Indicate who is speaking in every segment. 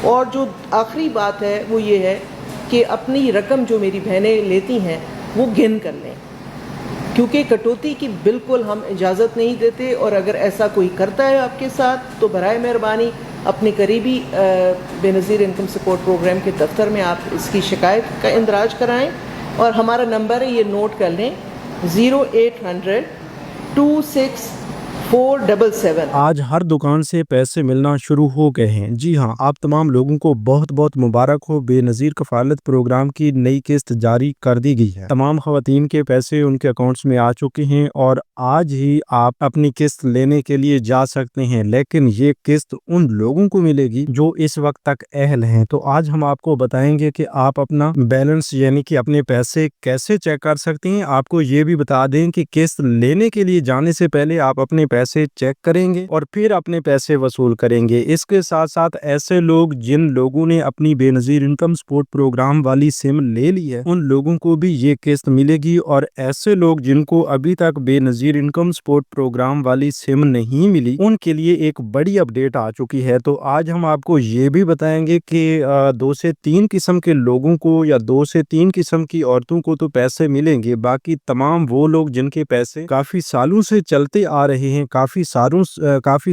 Speaker 1: اور جو آخری بات ہے وہ یہ ہے کہ اپنی رقم جو میری بہنیں لیتی ہیں وہ گن کر لیں، کیونکہ کٹوتی کی بالکل ہم اجازت نہیں دیتے، اور اگر ایسا کوئی کرتا ہے آپ کے ساتھ تو برائے مہربانی اپنے قریبی بے نظیر انکم سپورٹ پروگرام کے دفتر میں آپ اس کی شکایت کا اندراج کرائیں، اور ہمارا نمبر ہے، یہ نوٹ کر لیں، 0800-26-477۔
Speaker 2: آج ہر دکان سے پیسے ملنا شروع ہو گئے ہیں۔ جی ہاں، آپ تمام لوگوں کو بہت بہت مبارک ہو، بے نظیر کفالت پروگرام کی نئی قسط جاری کر دی گئی ہے۔ تمام خواتین کے پیسے ان کے اکاؤنٹس میں آ چکے ہیں اور آج ہی آپ اپنی قسط لینے کے لیے جا سکتے ہیں، لیکن یہ قسط ان لوگوں کو ملے گی جو اس وقت تک اہل ہیں۔ تو آج ہم آپ کو بتائیں گے کہ آپ اپنا بیلنس یعنی کہ اپنے پیسے کیسے چیک کر سکتے ہیں۔ آپ کو یہ بھی بتا دیں کہ قسط لینے کے لیے جانے سے پہلے آپ اپنے پیسے چیک کریں گے اور پھر اپنے پیسے وصول کریں گے۔ اس کے ساتھ ساتھ ایسے لوگ جن لوگوں نے اپنی بے نظیر انکم سپورٹ پروگرام والی سم لے لی ہے، ان لوگوں کو بھی یہ قسط ملے گی، اور ایسے لوگ جن کو ابھی تک بے نظیر انکم سپورٹ پروگرام والی سم نہیں ملی، ان کے لیے ایک بڑی اپڈیٹ آ چکی ہے۔ تو آج ہم آپ کو یہ بھی بتائیں گے کہ 2 سے 3 قسم کے لوگوں کو یا 2 سے 3 قسم کی عورتوں کو تو پیسے ملیں گے، باقی تمام وہ لوگ جن کے پیسے کافی سالوں سے چلتے آ رہے ہیں، کافی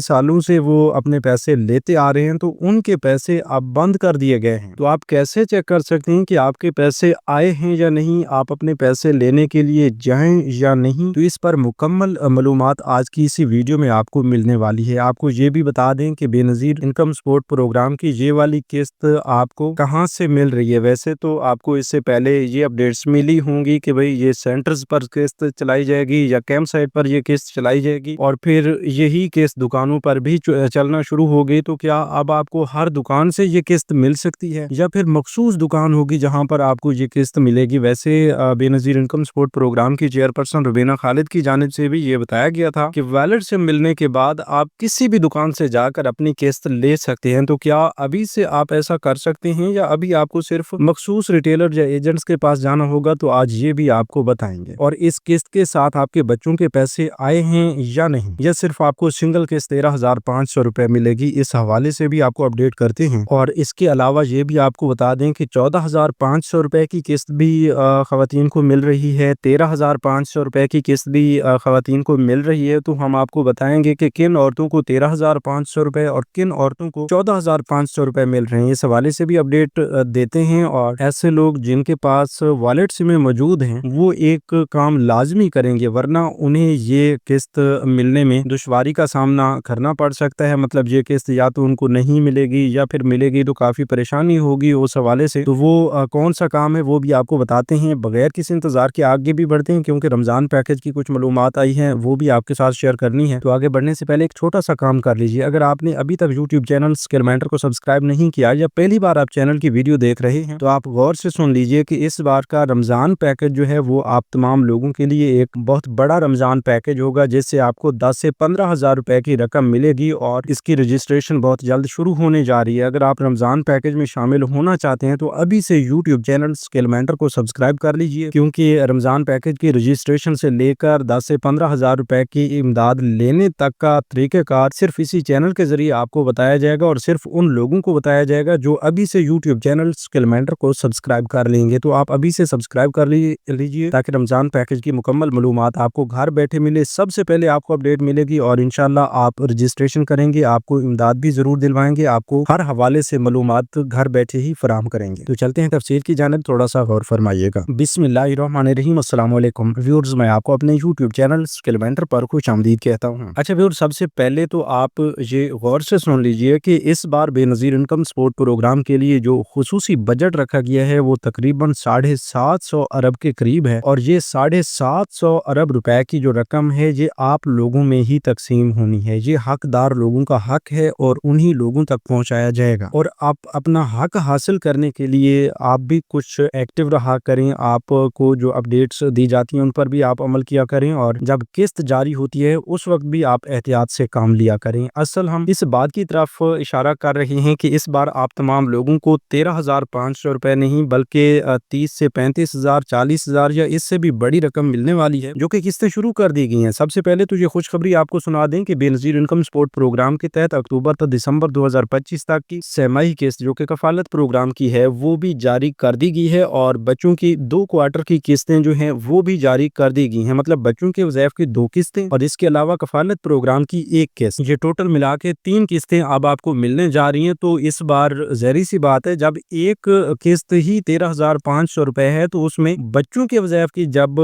Speaker 2: سالوں سے وہ اپنے پیسے لیتے آ رہے ہیں، تو ان کے پیسے اب بند کر دیے گئے ہیں۔ تو آپ کیسے چیک کر سکتے ہیں کہ آپ کے پیسے آئے ہیں یا نہیں، آپ اپنے پیسے لینے کے لیے جائیں یا نہیں؟ تو اس پر مکمل معلومات آج کی اسی ویڈیو میں آپ کو ملنے والی ہے۔ آپ کو یہ بھی بتا دیں کہ بے نظیر انکم سپورٹ پروگرام کی یہ والی قسط آپ کو کہاں سے مل رہی ہے۔ ویسے تو آپ کو اس سے پہلے یہ اپڈیٹس ملی ہوں گی کہ بھئی یہ سینٹرز پر قسط چلائی جائے گی یا کیمپ سائٹ پر یہ قسط چلائی جائے گی، اور پھر یہی قسط دکانوں پر بھی چلنا شروع ہو گئی۔ تو کیا اب آپ کو ہر دکان سے یہ قسط مل سکتی ہے یا پھر مخصوص دکان ہوگی جہاں پر آپ کو یہ قسط ملے گی؟ ویسے بے نظیر انکم سپورٹ پروگرام کی چیئرپرسن روبینہ خالد کی جانب سے بھی یہ بتایا گیا تھا کہ ویلٹ سے ملنے کے بعد آپ کسی بھی دکان سے جا کر اپنی قسط لے سکتے ہیں۔ تو کیا ابھی سے آپ ایسا کر سکتے ہیں یا ابھی آپ کو صرف مخصوص ریٹیلر یا ایجنٹس کے پاس جانا ہوگا؟ تو آج یہ بھی آپ کو بتائیں گے۔ اور اس قسط کے ساتھ آپ کے بچوں کے پیسے آئے ہیں یا نہیں، یا صرف آپ کو سنگل قسط 13,500 روپے ملے گی، اس حوالے سے بھی آپ کو اپڈیٹ کرتے ہیں۔ اور اس کے علاوہ یہ بھی آپ کو بتا دیں کہ 14,500 روپے کی قسط بھی خواتین کو مل رہی ہے، 13,500 روپے کی قسط بھی خواتین کو مل رہی ہے۔ تو ہم آپ کو بتائیں گے کہ کن عورتوں کو 13,500 روپے اور کن عورتوں کو 14,500 روپے مل رہے ہیں، اس حوالے سے بھی اپڈیٹ دیتے ہیں۔ اور ایسے لوگ جن کے پاس والیٹ سمیں موجود ہیں وہ ایک کام لازمی کریں گے، ورنہ انہیں یہ قسط ملنے میں دشواری کا سامنا کرنا پڑ سکتا ہے۔ مطلب یہ قسط یا تو ان کو نہیں ملے گی یا پھر ملے گی تو کافی پریشانی ہوگی اس حوالے سے۔ تو وہ کون سا کام ہے وہ بھی آپ کو بتاتے ہیں۔ بغیر کسی انتظار کے آگے بھی بڑھتے ہیں، کیونکہ رمضان پیکج کی کچھ معلومات آئی ہیں، وہ بھی آپ کے ساتھ شیئر کرنی ہے۔ تو آگے بڑھنے سے پہلے ایک چھوٹا سا کام کر لیجیے، اگر آپ نے ابھی تک یوٹیوب چینل اسکل مینٹر کو سبسکرائب نہیں کیا یا پہلی بار آپ چینل کی ویڈیو دیکھ رہے ہیں، تو آپ غور سے سن لیجیے کہ اس بار کا رمضان پیکج جو ہے وہ آپ تمام لوگوں کے لیے ایک بہت بڑا رمضان پیکج ہوگا، جس سے آپ کو 10 سے 15,000 روپے کی رقم ملے گی، اور اس کی رجسٹریشن بہت جلد شروع ہونے جا رہی ہے۔ اگر آپ رمضان پیکج میں شامل ہونا چاہتے ہیں تو ابھی سے یوٹیوب چینل اسکل مینٹر کو سبسکرائب کر لیجیے، کیونکہ رمضان پیکج کی رجسٹریشن سے لے کر 10 سے 15,000 روپے کی امداد لینے تک کا طریقہ کار صرف اسی چینل کے ذریعے آپ کو بتایا جائے گا، اور صرف ان لوگوں کو بتایا جائے گا جو ابھی سے یوٹیوب چینل اسکل مینٹر کو سبسکرائب کر لیں گے۔ تو آپ ابھی سے سبسکرائب کر لیجیے تاکہ رمضان پیکج کی مکمل معلومات آپ کو گھر بیٹھے ملے، سب سے پہلے آپ کو اپڈیٹ ملے گی، اور انشاءاللہ آپ رجسٹریشن کریں گے، آپ کو امداد بھی ضرور دلوائیں گے، آپ کو ہر حوالے سے معلومات گھر بیٹھے ہی فراہم کریں گے۔ تو چلتے ہیں تفسیر کی جانب، تھوڑا سا غور فرمائیے گا۔ بسم اللہ الرحمن الرحیم۔ السلام علیکم ویورز، میں آپ کو اپنے یوٹیوب چینل اسکل مینٹر پر خوش آمدید کہتا ہوں۔ اچھا ویورز، سب سے پہلے تو آپ یہ غور سے سن لیجئے کہ اس بار بے نظیر انکم سپورٹ پروگرام کے لیے جو خصوصی بجٹ رکھا گیا ہے وہ تقریباً 750 ارب کے قریب ہے، اور یہ 750 ارب روپے کی جو رقم ہے یہ آپ لوگوں میں ہی تقسیم ہونی ہے۔ یہ حقدار لوگوں کا حق ہے اور انہی لوگوں تک پہنچایا جائے گا، اور آپ اپنا حق حاصل کرنے کے لیے آپ بھی کچھ ایکٹیو رہا کریں، آپ کو جو اپڈیٹس دی جاتی ہیں ان پر بھی آپ عمل کیا کریں، اور جب قسط جاری ہوتی ہے اس وقت بھی آپ احتیاط سے کام لیا کریں۔ اصل ہم اس بات کی طرف اشارہ کر رہے ہیں کہ اس بار آپ تمام لوگوں کو 13,500 روپے نہیں بلکہ 30 سے 35,000 40,000 یا اس سے بھی بڑی رقم ملنے والی ہے، جو کہ قسطیں شروع کر دی گئی ہیں۔ سب سے پہلے تو یہ خوش खुशखबरी आपको सुना दें कि बेनज़ीर इनकम सपोर्ट प्रोग्राम के तहत अक्टूबर तक दिसंबर 2025 तक की छमाही किस्त जो कि कफालत प्रोग्राम की है वो भी जारी कर दी गई है और बच्चों की 2 क्वार्टर की किस्तें जो हैं वो भी जारी कर दी गई हैं। मतलब बच्चों के वज़ैफ़ की 2 किस्तें और इसके अलावा कफालत प्रोग्राम की 1 किस्त, ये टोटल मिला के 3 किस्तें अब आपको मिलने जा रही हैं। तो इस बार ज़ाहिर सी बात है, जब एक किस्त ही 13,500 रुपए है तो उसमें बच्चों के वज़ैफ़ की जब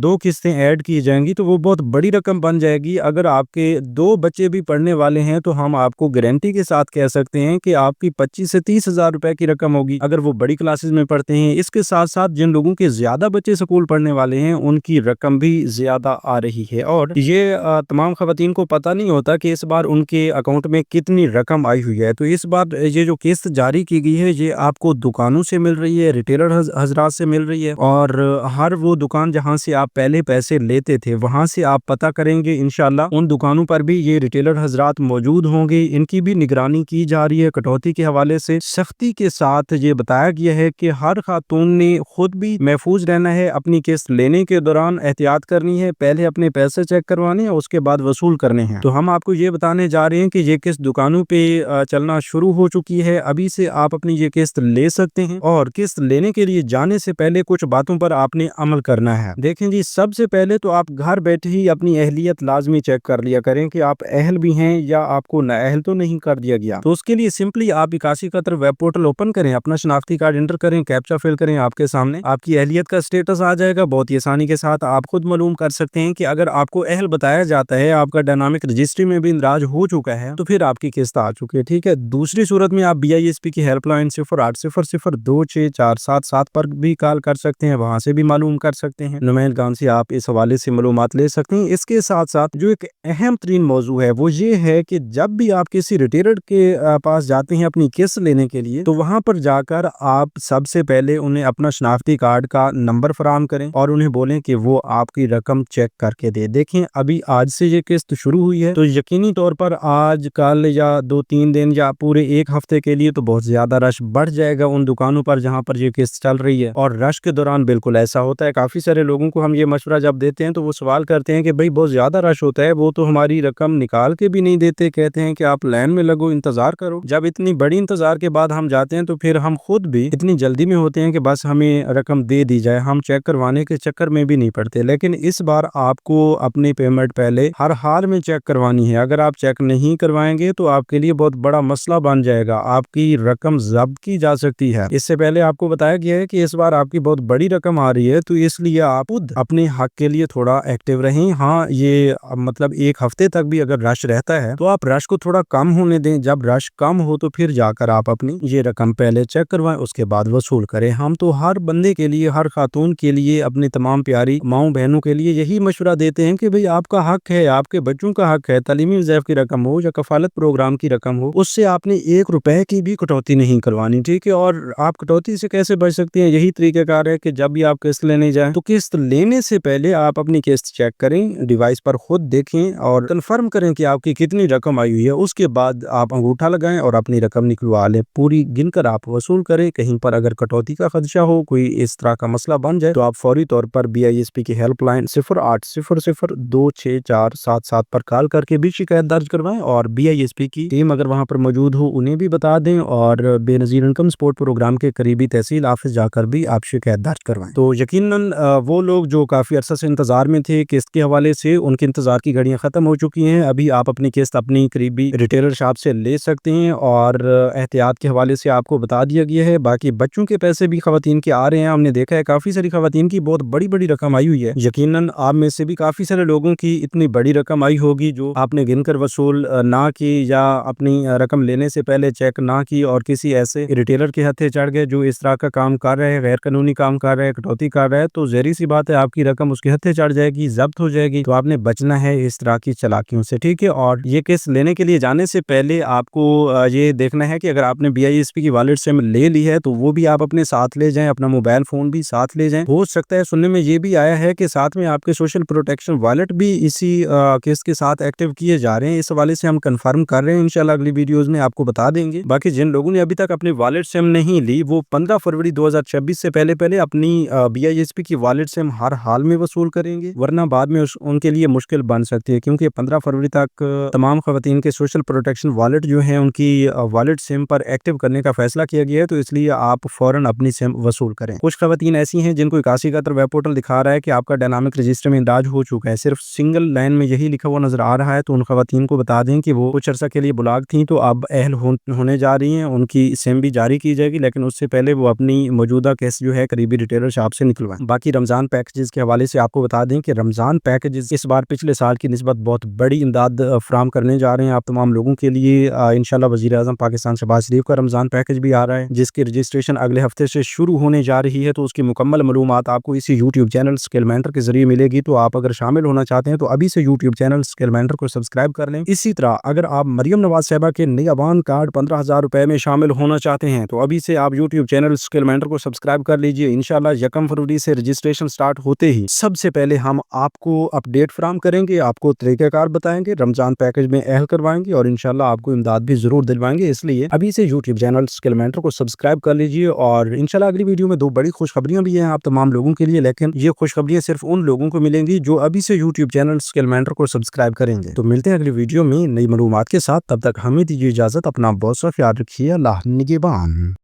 Speaker 2: 2 किस्तें ऐड की जाएंगी तो वो बहुत बड़ी रकम बन जाएगी। अगर आपके 2 बच्चे भी पढ़ने वाले हैं तो हम आपको गारंटी के साथ कह सकते हैं कि आपकी 25 से 30 हज़ार रुपए की रकम होगी अगर वो बड़ी क्लासेस में पढ़ते हैं। इसके साथ साथ जिन लोगों के ज्यादा बच्चे स्कूल पढ़ने वाले हैं उनकी रकम भी ज्यादा आ रही है और ये तमाम खवातीन को पता नहीं होता कि इस बार उनके अकाउंट में कितनी रकम आई हुई है। तो इस बार ये जो किस्त जारी की गई है ये आपको दुकानों से मिल रही है, रिटेलर हजरात से मिल रही है और हर वो दुकान जहां से आप पहले पैसे लेते थे वहां से आप पता करेंगे इंशाल्लाह उन दुकानों पर भी ये रिटेलर हजरात मौजूद होंगे। इनकी भी निगरानी की जा रही है। कटौती के हवाले से सख्ती के साथ ये बताया गया है कि हर खातून ने खुद भी महफूज रहना है, अपनी किस्त लेने के दौरान एहतियात करनी है, पहले अपने पैसे चेक करवाने हैं उसके बाद वसूल करने हैं। तो हम आपको ये बताने जा रहे हैं कि ये किस्त दुकानों पे चलना शुरू हो चुकी है। अभी से आप अपनी ये किस्त ले सकते हैं और किस्त लेने के लिए जाने से पहले कुछ बातों पर आपने अमल करना है। देखें जी, सबसे पहले तो आप घर बैठे ही अपनी अहलियत लाजमी चेक कर लिया करें कि आप अहल भी हैं या आपको नाअहल तो नहीं कर दिया गया। तो उसके लिए सिंपली आप 81 कतर वेब पोर्टल ओपन करें, अपना शनाख्ती कार्ड एंटर करें, कैप्चा फिल करें, आपके सामने आपकी अहलियत का स्टेटस आ जाएगा। बहुत ही आसानी के साथ आप खुद मालूम कर सकते हैं कि अगर आपको अहल बताया जाता है, आपका डायनामिक रजिस्ट्री में भी इंदराज हो चुका है तो फिर आपकी किस्त आ चुकी है। ठीक है। दूसरी सूरत में आप BISP की हेल्पलाइन 0800026477 पर भी कॉल कर सकते हैं, वहां से भी मालूम कर सकते हैं। नुमाइंदगान से आप इस हवाले से मालूमात ले सकते हैं। इसके साथ साथ जो एक अहम तरीन मौजू है वो ये है कि जब भी आप किसी रिटेलर के पास जाते हैं अपनी किस्त लेने के लिए तो वहां पर जाकर आप सबसे पहले उन्हें अपना शनाख्ती कार्ड का नंबर फराहम करें और उन्हें बोलें कि वो आपकी रकम चेक करके दे। देखें, अभी आज से ये किस्त शुरू हुई है तो यकीनी तौर पर आज कल या 2-3 दिन या पूरे एक हफ्ते के लिए तो बहुत ज्यादा रश बढ़ जाएगा उन दुकानों पर जहां पर ये किस्त चल रही है। और रश के दौरान बिल्कुल ऐसा होता है, काफी सारे लोगों को हम ये मशवरा जब देते हैं तो वो सवाल करते हैं कि भाई बहुत ज्यादा रश होता है, वो तो हमारी रकम निकाल के भी नहीं देते, कहते हैं कि आप लाइन में लगो, इंतजार करो। जब इतनी बड़ी इंतजार के बाद हम जाते हैं तो फिर हम खुद भी इतनी जल्दी में होते हैं कि बस हमें रकम दे दी जाए, हम चेक करवाने के चक्कर में भी नहीं पड़ते। लेकिन इस बार आपको अपनी पेमेंट पहले हर हाल में चेक करवानी है। अगर आप चेक नहीं करवाएंगे तो आपके लिए बहुत बड़ा मसला बन जाएगा, आपकी रकम जब्त की जा सकती है। इससे पहले आपको बताया गया है कि इस बार आपकी बहुत बड़ी रकम आ रही है तो इसलिए आप खुद अपने हक के लिए थोड़ा एक्टिव रहें। हाँ, ये मतलब एक हफ्ते तक भी अगर रश रहता है तो आप रश को थोड़ा कम होने दें। जब रश कम हो तो फिर जाकर आप अपनी ये रकम पहले चेक करवाएं, उसके बाद वसूल करें। हम तो हर बंदे के लिए, हर खातून के लिए, अपनी तमाम प्यारी माओ बहनों के लिए यही मशवरा देते हैं कि भाई आपका हक है, आपके बच्चों का हक है, तालीमी वज़ैफ़ की रकम हो या कफालत प्रोग्राम की रकम हो, उससे आपने 1 रुपए की भी कटौती नहीं करवानी। ठीक है। और आप कटौती से कैसे बच सकते हैं? यही तरीक़ाकार है कि जब भी आप किस्त लेने जाएं तो किस्त लेने से पहले आप अपनी किस्त चेक करें, डिवाइस पर खुद देखें और कंफर्म करें कि आपकी कितनी रकम आई हुई है। उसके बाद आप अंगूठा लगाएं और अपनी रकम निकलवा लें, पूरी गिनकर आप वसूल करें। कहीं पर अगर कटौती का खदशा हो, कोई इस तरह का मसला बन जाए तो आप फौरी तौर पर BISP की हेल्पलाइन 0800026477 पर कॉल करके भी शिकायत दर्ज करवाएं और BISP की टीम अगर वहां पर मौजूद हो उन्हें भी बता दें और बेनज़ीर इनकम सपोर्ट प्रोग्राम के करीबी तहसील ऑफिस जाकर भी आप शिकायत दर्ज करवाएं। तो यकीनन वो लोग जो काफी अरसा से इंतजार में थे किस्त के हवाले से, उनके इंतजार की घड़ियां खत्म हो चुकी हैं। अभी आप अपनी किस्त अपनी करीबी रिटेलर शॉप से ले सकते हैं और एहतियात के हवाले से आपको बता दिया गया है। बाकी बच्चों के पैसे भी खवातीन के आ रहे हैं, हमने देखा है काफी सारी खवातीन की बहुत बड़ी बड़ी रकम आई हुई है। यकीनन आप में से भी काफी सारे लोगों की इतनी बड़ी रकम आई होगी जो आपने गिनकर वसूल ना की या अपनी रकम लेने से पहले चेक ना की और किसी ऐसे रिटेलर के हथे चढ़ गए जो इस तरह का काम कर रहे हैं, गैर कानूनी काम कर रहे हैं, कटौती कर रहे हैं। तो ज़ाहिर सी बात है आपकी रकम उसके हथे चढ़ जाएगी, जब्त हो जाएगी। तो आपने बचना है इस तरह की चालाकियों से। ठीक है। और ये किस्त लेने के लिए जाने से पहले आपको ये देखना है कि अगर आपने BISP की वॉलेट से ले ली है तो वो भी आप अपने साथ ले जाएं, अपना मोबाइल फोन भी साथ ले जाएं। हो सकता है, सुनने में ये भी आया है कि साथ में आपके सोशल प्रोटेक्शन वॉलेट भी इसी किस्त के साथ एक्टिव किए जा रहे हैं। इस हवाले से हम कंफर्म कर रहे हैं, इंशाल्लाह अगली वीडियोस में आपको बता देंगे। बाकी जिन लोगों ने अभी तक अपनी वॉलेट सिम नहीं ली वो 15 फरवरी 2026 से पहले अपनी BISP की वॉलेट सिम हर हाल में वसूल करेंगे, वरना बाद में उनके लिए मुश्किल मुश्किल बन सकती है, क्योंकि 15 फरवरी तक तमाम खवातीन के सोशल प्रोटेक्शन वॉलेट जो हैं उनकी वॉलेट सिम पर एक्टिव करने का फैसला किया गया है, तो इसलिए आप फौरन अपनी सिम वसूल करें। कुछ खवातीन ऐसी हैं जिनको 81 कतर वेब पोर्टल दिखा रहा है कि आपका डायनामिक रजिस्टर में इंदराज हो चुका है, सिर्फ सिंगल लाइन में यही लिखा हुआ नजर आ रहा है, तो उन खवातीन को बता दें कि वो कुछ अर्सा के लिए ब्लॉक थी, तो अब अहल होने जा रही हैं, उनकी सिम भी जारी की जाएगी, लेकिन उससे पहले वो अपनी मौजूदा केस जो है करीबी रिटेलर शॉप से निकलवाएं। बाकी रमजान पैकेजेस के हवाले से आपको बता दें कि रमजान पैकेजेस इस बार पिछले साल की निस्बत बहुत बड़ी इमदाद फराहम करने जा रहे हैं आप तमाम लोगों के लिए। इंशाल्लाह वज़ीर आज़म पाकिस्तान शहबाज शरीफ का रमजान पैकेज भी आ रहा है, जिसकी रजिस्ट्रेशन अगले हफ्ते से शुरू होने जा रही है, तो उसकी मुकम्मल मालूमात आपको इसी यूट्यूब चैनल स्किल मेंटर के जरिए मिलेगी। तो आप अगर शामिल होना चाहते हैं तो अभी से यूट्यूब चैनल स्किल मेंटर को सब्सक्राइब कर लें। इसी तरह अगर आप मरियम नवाज साहिबा के निगहबान कार्ड 15,000 रुपए में शामिल होना चाहते हैं तो अभी से आप यूट्यूब चैनल स्किल मेंटर को सब्सक्राइब कर लीजिए। इंशाल्लाह 1 फरवरी से रजिस्ट्रेशन स्टार्ट होते ही सबसे पहले हम आपको अपडेट फराहम करेंगे, आपको तरीक़ाकार बताएंगे, रमजान पैकेज में अहल करवाएंगे और इंशाल्लाह आपको इमदाद भी जरूर दिलवाएंगे। इसलिए अभी से यूट्यूब चैनल स्किल मेंटर को सब्सक्राइब कर लीजिए। और इंशाल्लाह अगली वीडियो में 2 बड़ी खुशखबरियां भी हैं आप तमाम लोगों के लिए, लेकिन ये खुशखबरियां सिर्फ उन लोगों को मिलेंगी जो अभी से यूट्यूब चैनल स्किल मेंटर को सब्सक्राइब करेंगे। तो मिलते हैं अगली वीडियो में नई मालूमात के साथ, तब तक हमें दीजिए इजाजत, अपना बहुत सा ख्याल रखिए, अल्लाह निगहबान।